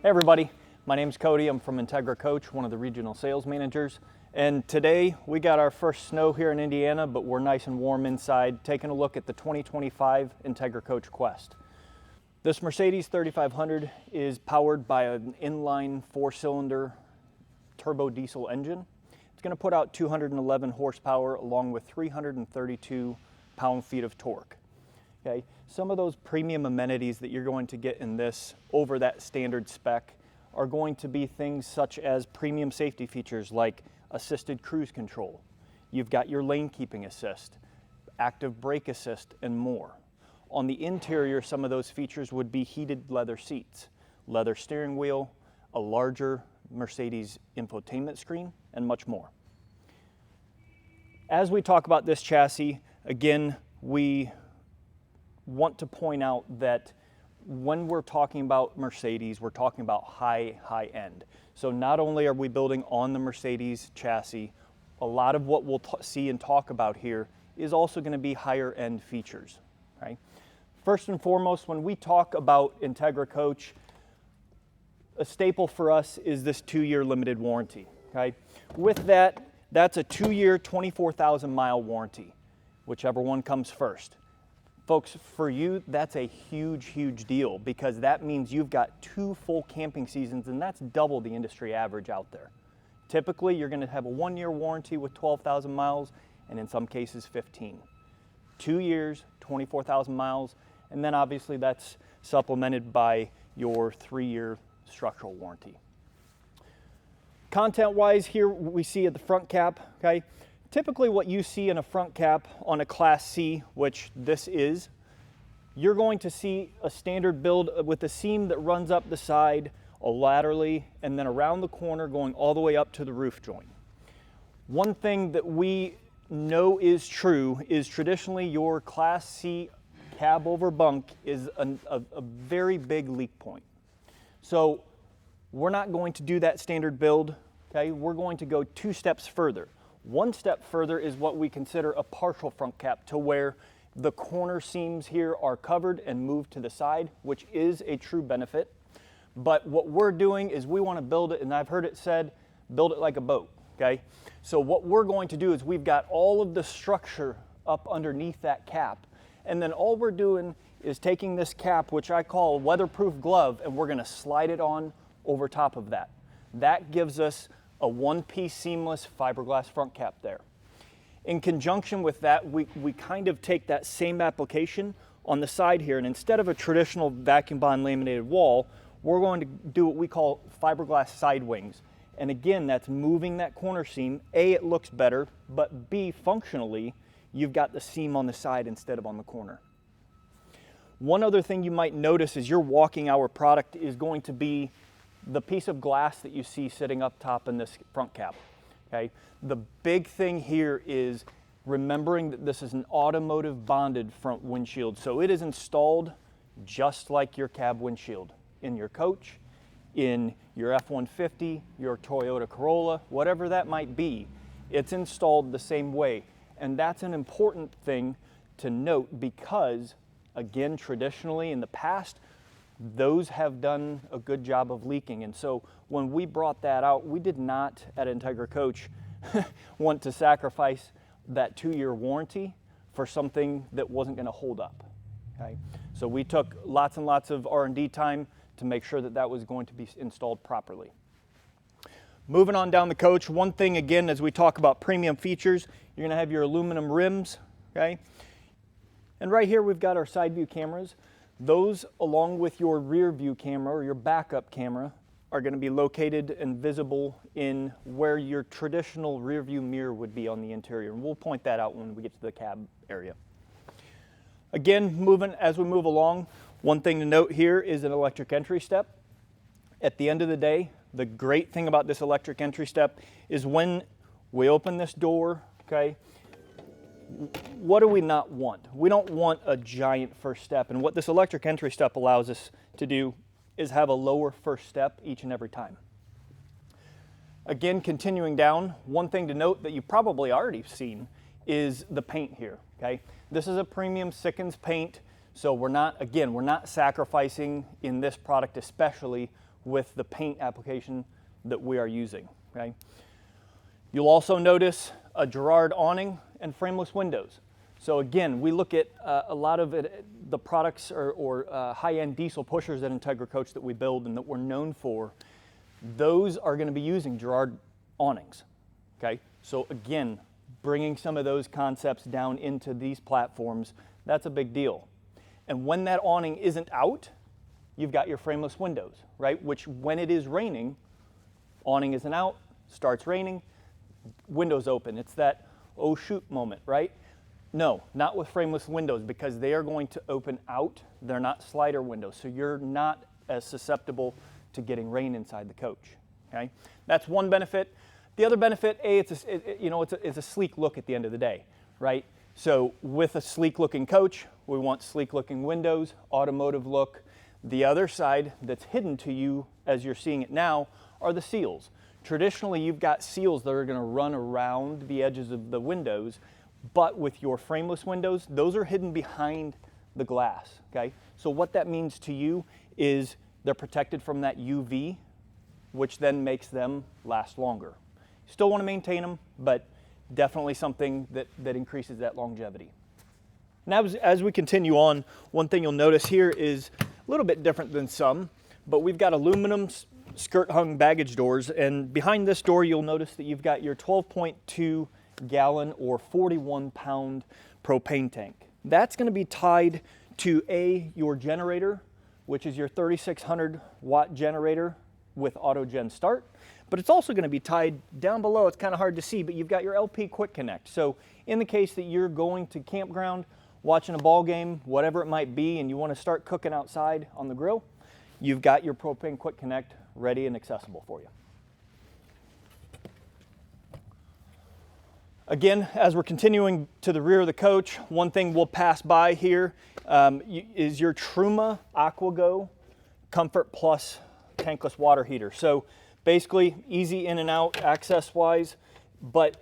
Hey everybody, my name's Cody. I'm from Entegra Coach, one of the regional sales managers. And today we got our first snow here in Indiana, but we're nice and warm inside, taking a look at the 2025 Entegra Coach Qwest. This Mercedes 3500 is powered by an inline 4-cylinder turbo diesel engine. It's going to put out 211 horsepower along with 332 pound-feet of torque. Okay. Some of those premium amenities that you're going to get in this over that standard spec are going to be things such as premium safety features like assisted cruise control. You've got your lane keeping assist, active brake assist, and more. On the interior, some of those features would be heated leather seats, leather steering wheel, a larger Mercedes infotainment screen, and much more. As we talk about this chassis, again, we want to point out that when we're talking about Mercedes, we're talking about high end. So not only are we building on the Mercedes chassis, a lot of what we'll see and talk about here is also going to be higher end features. Right? First and foremost, when we talk about Entegra Coach, a staple for us is this 2-year limited warranty. Okay? With that, that's a 2-year, 24,000 mile warranty, whichever one comes first. Folks, for you, that's a huge deal because that means you've got 2 full camping seasons, and that's double the industry average out there. Typically, you're going to have a 1-year warranty with 12,000 miles, and in some cases 15. 2 years, 24,000 miles, and then obviously that's supplemented by your 3-year structural warranty. Content-wise, here we see at the front cap, okay? Typically what you see in a front cap on a Class C, which this is, you're going to see a standard build with a seam that runs up the side laterally and then around the corner going all the way up to the roof joint. One thing that we know is true is traditionally your Class C cab over bunk is a very big leak point. So we're not going to do that standard build, okay? We're going to go 2 steps further. 1 step further is what we consider a partial front cap, to where the corner seams here are covered and moved to the side, which is a true benefit. But what we're doing is we want to build it, and I've heard it said, build it like a boat, okay? So what we're going to do is we've got all of the structure up underneath that cap, and then all we're doing is taking this cap, which I call a weatherproof glove, and we're going to slide it on over top of that. That gives us a 1-piece seamless fiberglass front cap there. In conjunction with that, we kind of take that same application on the side here, and instead of a traditional vacuum bond laminated wall, we're going to do what we call fiberglass side wings. And again, that's moving that corner seam. A, it looks better, but B, functionally, you've got the seam on the side instead of on the corner. One other thing you might notice is your walking hour product is going to be the piece of glass that you see sitting up top in this front cap, okay? The big thing here is remembering that this is an automotive bonded front windshield. So it is installed just like your cab windshield in your coach, in your F-150, your Toyota Corolla, whatever that might be. It's installed the same way. And that's an important thing to note because, again, traditionally in the past, those have done a good job of leaking. And so when we brought that out, we did not at Entegra Coach want to sacrifice that 2-year warranty for something that wasn't going to hold up. Okay? So we took lots and lots of R&D time to make sure that that was going to be installed properly. Moving on down the coach, one thing again as we talk about premium features, you're going to have your aluminum rims, okay? And right here we've got our side view cameras. Those, along with your rear view camera or your backup camera, are going to be located and visible in where your traditional rear view mirror would be on the interior. And we'll point that out when we get to the cab area. Again, as we move along, one thing to note here is an electric entry step. At the end of the day, the great thing about this electric entry step is when we open this door, okay, what do we not want? We don't want a giant first step, and what this electric entry step allows us to do is have a lower first step each and every time. Again, continuing down, one thing to note that you've probably already seen is the paint here, okay? This is a premium Sikkens paint, so we're not sacrificing in this product especially with the paint application that we are using, okay? You'll also notice a Girard awning and frameless windows. So again, we look at a lot of the products or high-end diesel pushers at Entegra Coach that we build and that we're known for. Those are going to be using Girard awnings, okay? So again, bringing some of those concepts down into these platforms, that's a big deal. And when that awning isn't out, you've got your frameless windows, right? Which when it is raining, awning isn't out, starts raining, windows open. It's that, oh shoot moment, right? No, not with frameless windows, because they are going to open out. They're not slider windows, so you're not as susceptible to getting rain inside the coach, okay? That's one benefit. The other benefit, it's a sleek look at the end of the day, right? So with a sleek looking coach, we want sleek looking windows, automotive look. The other side that's hidden to you as you're seeing it now are the seals. Traditionally, you've got seals that are going to run around the edges of the windows, but with your frameless windows, those are hidden behind the glass, okay? So what that means to you is they're protected from that UV, which then makes them last longer. Still want to maintain them, but definitely something that increases that longevity. Now, as we continue on, one thing you'll notice here is a little bit different than some, but we've got aluminum skirt hung baggage doors, and behind this door you'll notice that you've got your 12.2 gallon or 41 pound propane tank. That's going to be tied to your generator, which is your 3600 watt generator with auto gen start, but it's also going to be tied down below. It's kind of hard to see, but you've got your LP quick connect. So in the case that you're going to campground, watching a ball game, whatever it might be, and you want to start cooking outside on the grill, you've got your propane quick connect ready and accessible for you. Again, as we're continuing to the rear of the coach, one thing we'll pass by here is your Truma AquaGo Comfort Plus tankless water heater. So basically easy in and out access wise, but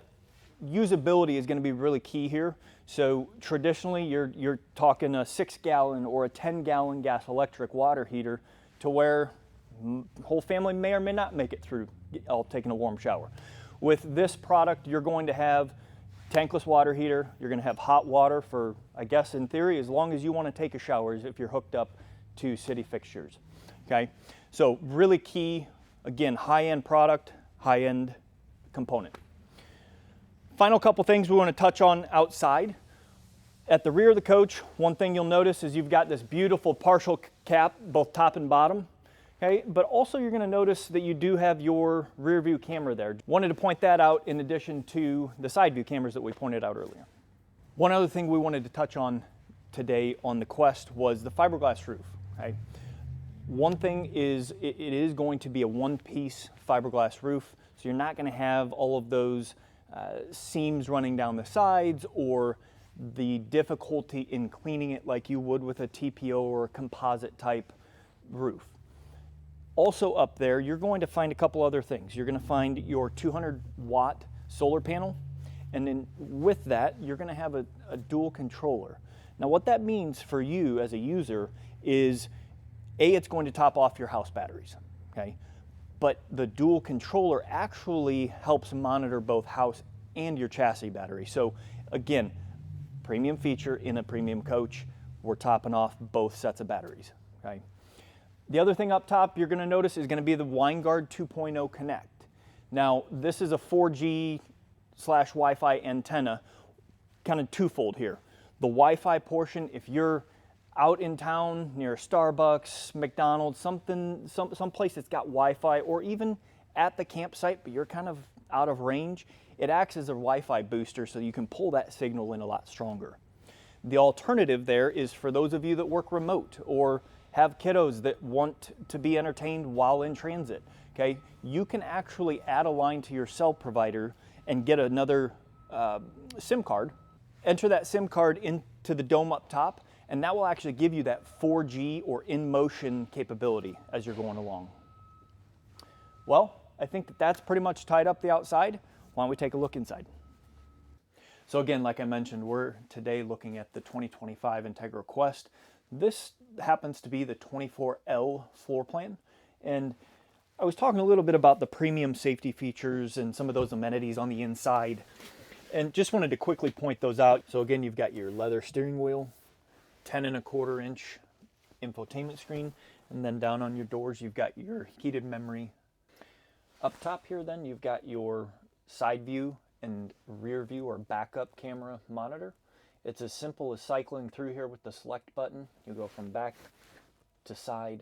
usability is going to be really key here. So traditionally you're talking a 6 gallon or a 10 gallon gas electric water heater to where whole family may or may not make it through all taking a warm shower. With this product, you're going to have tankless water heater. You're going to have hot water for, I guess in theory, as long as you want to take a shower if you're hooked up to city fixtures. Okay, so really key, again, high-end product, high-end component. Final couple things we want to touch on outside. At the rear of the coach, one thing you'll notice is you've got this beautiful partial cap, both top and bottom. Okay, but also you're going to notice that you do have your rear view camera there. Wanted to point that out in addition to the side view cameras that we pointed out earlier. One other thing we wanted to touch on today on the Qwest was the fiberglass roof. Okay? One thing is it is going to be a one-piece fiberglass roof, so you're not going to have all of those seams running down the sides or the difficulty in cleaning it like you would with a TPO or a composite type roof. Also up there, you're going to find a couple other things. You're going to find your 200 watt solar panel, and then with that, you're going to have a dual controller. Now what that means for you as a user is, it's going to top off your house batteries, okay? But the dual controller actually helps monitor both house and your chassis battery. So again, premium feature in a premium coach, we're topping off both sets of batteries, okay? The other thing up top you're going to notice is going to be the WineGuard 2.0 Connect. Now this is a 4G/Wi-Fi antenna, kind of twofold here. The Wi-Fi portion, if you're out in town near a Starbucks, McDonald's, some place that's got Wi-Fi, or even at the campsite but you're kind of out of range, it acts as a Wi-Fi booster so you can pull that signal in a lot stronger. The alternative there is for those of you that work remote or have kiddos that want to be entertained while in transit, okay? You can actually add a line to your cell provider and get another SIM card, enter that SIM card into the dome up top, and that will actually give you that 4G or in-motion capability as you're going along. Well, I think that's pretty much tied up the outside. Why don't we take a look inside? So again, like I mentioned, we're today looking at the 2025 Entegra Qwest. This happens to be the 24L floor plan, and I was talking a little bit about the premium safety features and some of those amenities on the inside, and just wanted to quickly point those out. So again, you've got your leather steering wheel, 10.25 inch infotainment screen, and then down on your doors, you've got your heated memory. Up top here, then you've got your side view and rear view or backup camera monitor. It's as simple as cycling through here with the select button. You go from back to side,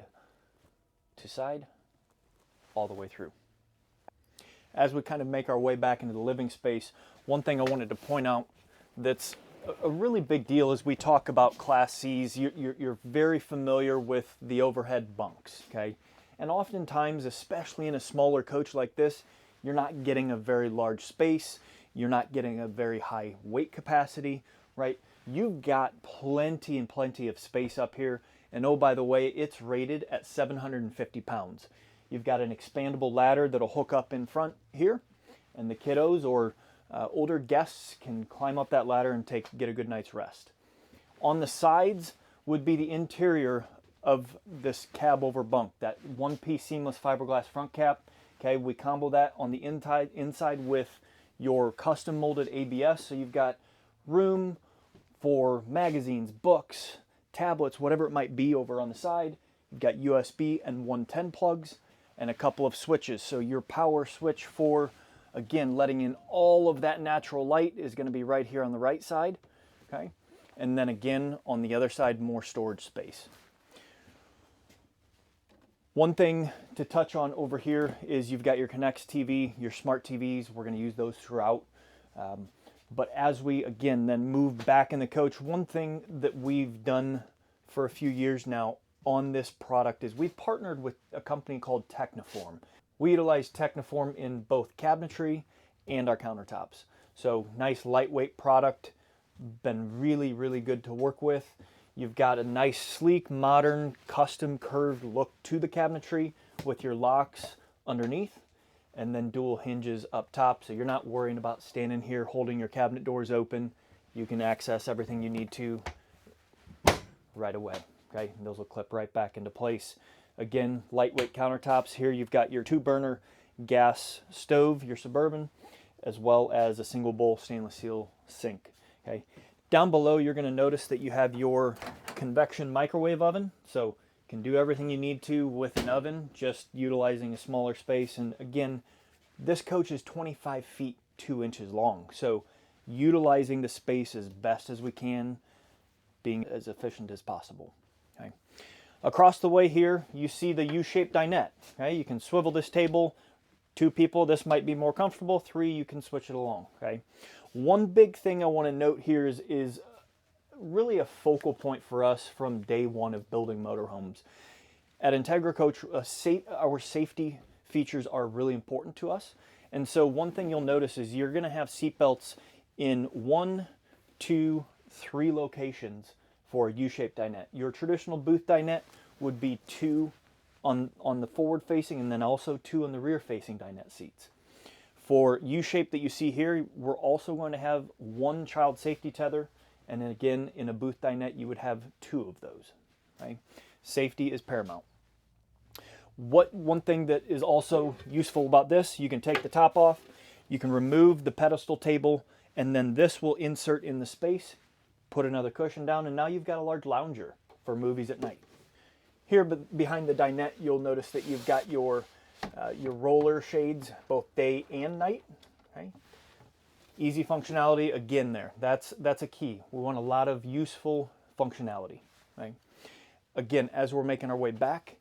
all the way through. As we kind of make our way back into the living space, one thing I wanted to point out that's a really big deal as we talk about Class Cs. You're very familiar with the overhead bunks, okay? And oftentimes, especially in a smaller coach like this, you're not getting a very large space. You're not getting a very high weight capacity, right? You've got plenty and plenty of space up here. And oh, by the way, it's rated at 750 pounds. You've got an expandable ladder that'll hook up in front here, and the kiddos or older guests can climb up that ladder and get a good night's rest. On the sides would be the interior of this cab over bunk, that one-piece seamless fiberglass front cap. Okay, we combo that on the inside with your custom molded ABS, so you've got room for magazines, books, tablets, whatever it might be over on the side. You've got USB and 110 plugs and a couple of switches. So your power switch for, again, letting in all of that natural light is going to be right here on the right side. Okay, and then again on the other side, more storage space. One thing to touch on over here is you've got your Connects TV, your smart TVs. We're going to use those throughout. But as we, again, then move back in the coach, one thing that we've done for a few years now on this product is we've partnered with a company called Techniform. We utilize Techniform in both cabinetry and our countertops. So nice lightweight product, been really, really good to work with. You've got a nice, sleek, modern, custom curved look to the cabinetry with your locks underneath and then dual hinges up top. So you're not worrying about standing here holding your cabinet doors open. You can access everything you need to right away. Okay, and those will clip right back into place. Again, lightweight countertops. Here you've got your 2-burner gas stove, your Suburban, as well as a single bowl stainless steel sink. Okay. Down below, you're going to notice that you have your convection microwave oven. So you can do everything you need to with an oven, just utilizing a smaller space. And again, this coach is 25 feet 2 inches long. So utilizing the space as best as we can, being as efficient as possible. Okay. Across the way here, you see the U-shaped dinette. Okay. You can swivel this table. 2 people, this might be more comfortable. 3, you can switch it along. Okay. One big thing I want to note here is really a focal point for us from day one of building motorhomes. At Entegra Coach, our safety features are really important to us. And so one thing you'll notice is you're going to have seat belts in 1, 2, 3 locations for a U-shaped dinette. Your traditional booth dinette would be 2 on the forward facing and then also 2 on the rear facing dinette seats. For U-shape that you see here, we're also going to have 1 child safety tether, and then again, in a booth dinette, you would have 2 of those. Okay? Safety is paramount. One thing that is also useful about this, you can take the top off, you can remove the pedestal table, and then this will insert in the space, put another cushion down, and now you've got a large lounger for movies at night. Here behind the dinette, you'll notice that you've got your roller shades, both day and night. Okay. Easy functionality, again there. That's a key. We want a lot of useful functionality. Right? Again, as we're making our way back,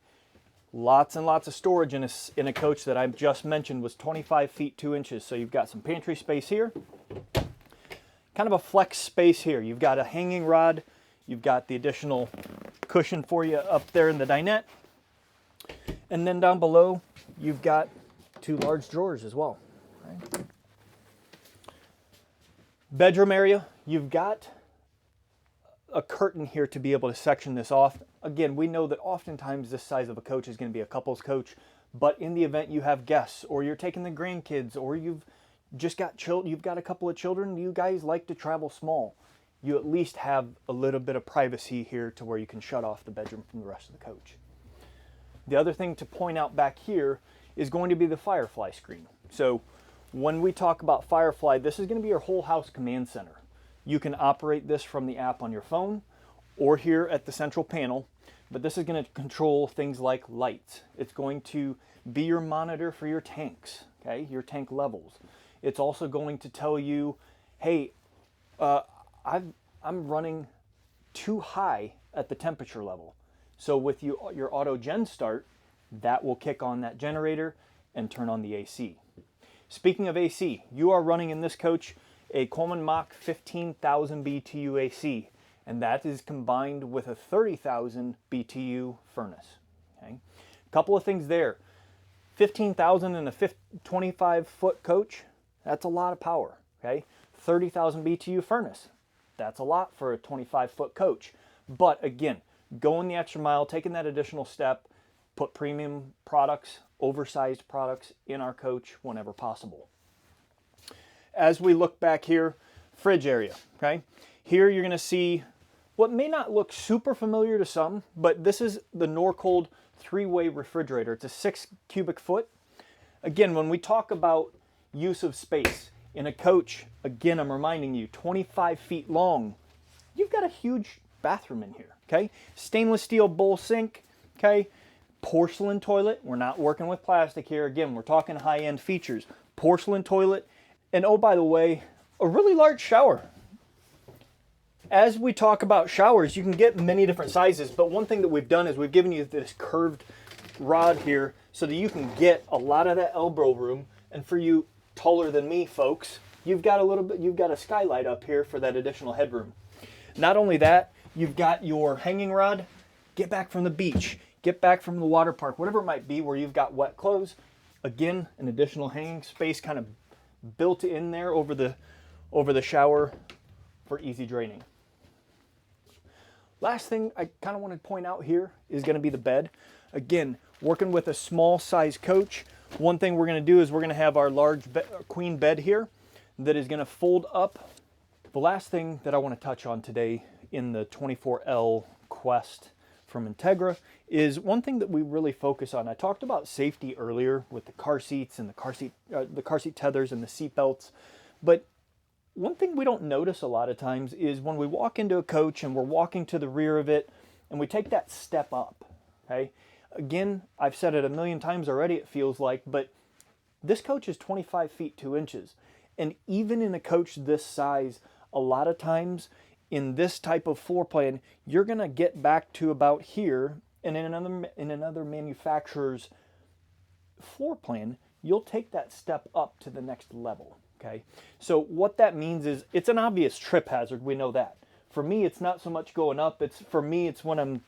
lots and lots of storage in a coach that I just mentioned was 25 feet 2 inches. So you've got some pantry space here. Kind of a flex space here. You've got a hanging rod. You've got the additional cushion for you up there in the dinette. And then down below, you've got 2 large drawers as well. Right? Bedroom area, you've got a curtain here to be able to section this off. Again, we know that oftentimes this size of a coach is going to be a couple's coach, but in the event you have guests or you're taking the grandkids or you've just got you've got a couple of children, you guys like to travel small. You at least have a little bit of privacy here to where you can shut off the bedroom from the rest of the coach. The other thing to point out back here is going to be the Firefly screen. So when we talk about Firefly, this is going to be your whole house command center. You can operate this from the app on your phone or here at the central panel, but this is going to control things like lights. It's going to be your monitor for your tanks, okay, your tank levels. It's also going to tell you, hey, I'm running too high at the temperature level. So with your auto gen start, that will kick on that generator and turn on the AC. Speaking of AC, you are running in this coach a Coleman Mach 15,000 BTU AC, and that is combined with a 30,000 BTU furnace. Okay, a couple of things there. 15,000 in a 25-foot coach, that's a lot of power. Okay, 30,000 BTU furnace, that's a lot for a 25-foot coach. But again, going the extra mile, taking that additional step, put premium products, oversized products in our coach whenever possible. As we look back here, fridge area, okay? Here you're gonna see what may not look super familiar to some, but this is the Norcold 3-way refrigerator. It's a 6 cubic foot. Again, when we talk about use of space in a coach, again, I'm reminding you, 25 feet long, you've got a huge bathroom in here, okay? Stainless steel bowl sink, okay? Porcelain toilet. We're not working with plastic here. Again, we're talking high-end features. Porcelain toilet. And oh, by the way, a really large shower. As we talk about showers, you can get many different sizes, but one thing that we've done is we've given you this curved rod here so that you can get a lot of that elbow room. And for you taller than me folks, you've got a skylight up here for that additional headroom. Not only that, you've got your hanging rod. Get back from the beach, get back from the water park, whatever it might be where you've got wet clothes. Again, an additional hanging space kind of built in there over the shower for easy draining. Last thing I kind of want to point out here is going to be the bed. Again, working with a small size coach, one thing we're going to do is we're going to have our large queen bed here that is going to fold up. The last thing that I want to touch on today in the 24L Qwest from Entegra is one thing that we really focus on. I talked about safety earlier with the car seats and the car seat tethers and the seat belts, but one thing we don't notice a lot of times is when we walk into a coach and we're walking to the rear of it and we take that step up, okay? Again, I've said it a million times already, it feels like, but this coach is 25 feet 2 inches. And even in a coach this size, a lot of times in this type of floor plan, you're gonna get back to about here, and in another manufacturer's floor plan, you'll take that step up to the next level. Okay, so what that means is it's an obvious trip hazard. We know that. For me, it's not so much going up. For me, it's when I'm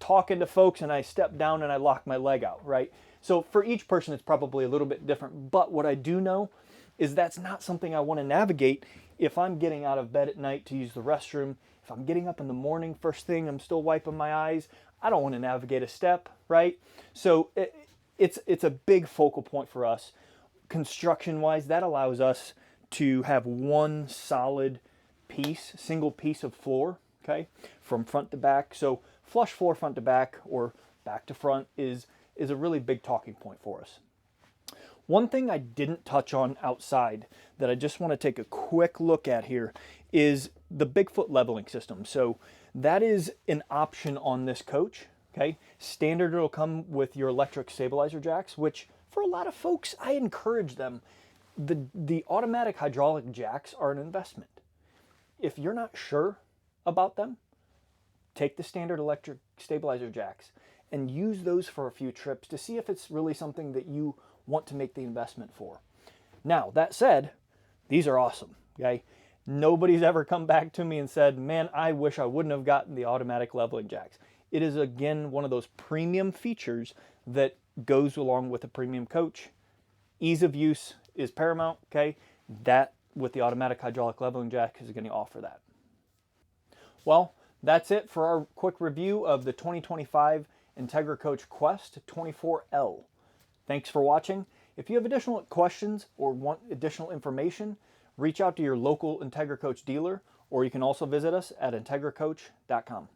talking to folks and I step down and I lock my leg out, right? So for each person, it's probably a little bit different. But what I do know is that's not something I want to navigate if I'm getting out of bed at night to use the restroom. If I'm getting up in the morning, first thing, I'm still wiping my eyes. I don't want to navigate a step, right? So it's a big focal point for us. Construction-wise, that allows us to have one solid piece, single piece of floor, okay, from front to back. So flush floor front to back or back to front is a really big talking point for us. One thing I didn't touch on outside that I just want to take a quick look at here is the Bigfoot leveling system. So that is an option on this coach, okay? Standard, it'll come with your electric stabilizer jacks, which for a lot of folks, I encourage them. The automatic hydraulic jacks are an investment. If you're not sure about them, take the standard electric stabilizer jacks and use those for a few trips to see if it's really something that you want to make the investment for. Now, that said, these are awesome, okay? Nobody's ever come back to me and said, man, I wish I wouldn't have gotten the automatic leveling jacks. It is, again, one of those premium features that goes along with a premium coach. Ease of use is paramount, okay? That with the automatic hydraulic leveling jack is going to offer that. Well, that's it for our quick review of the 2025 Entegra Coach Qwest 24L. Thanks for watching. If you have additional questions or want additional information, reach out to your local Entegra Coach dealer, or you can also visit us at integracoach.com.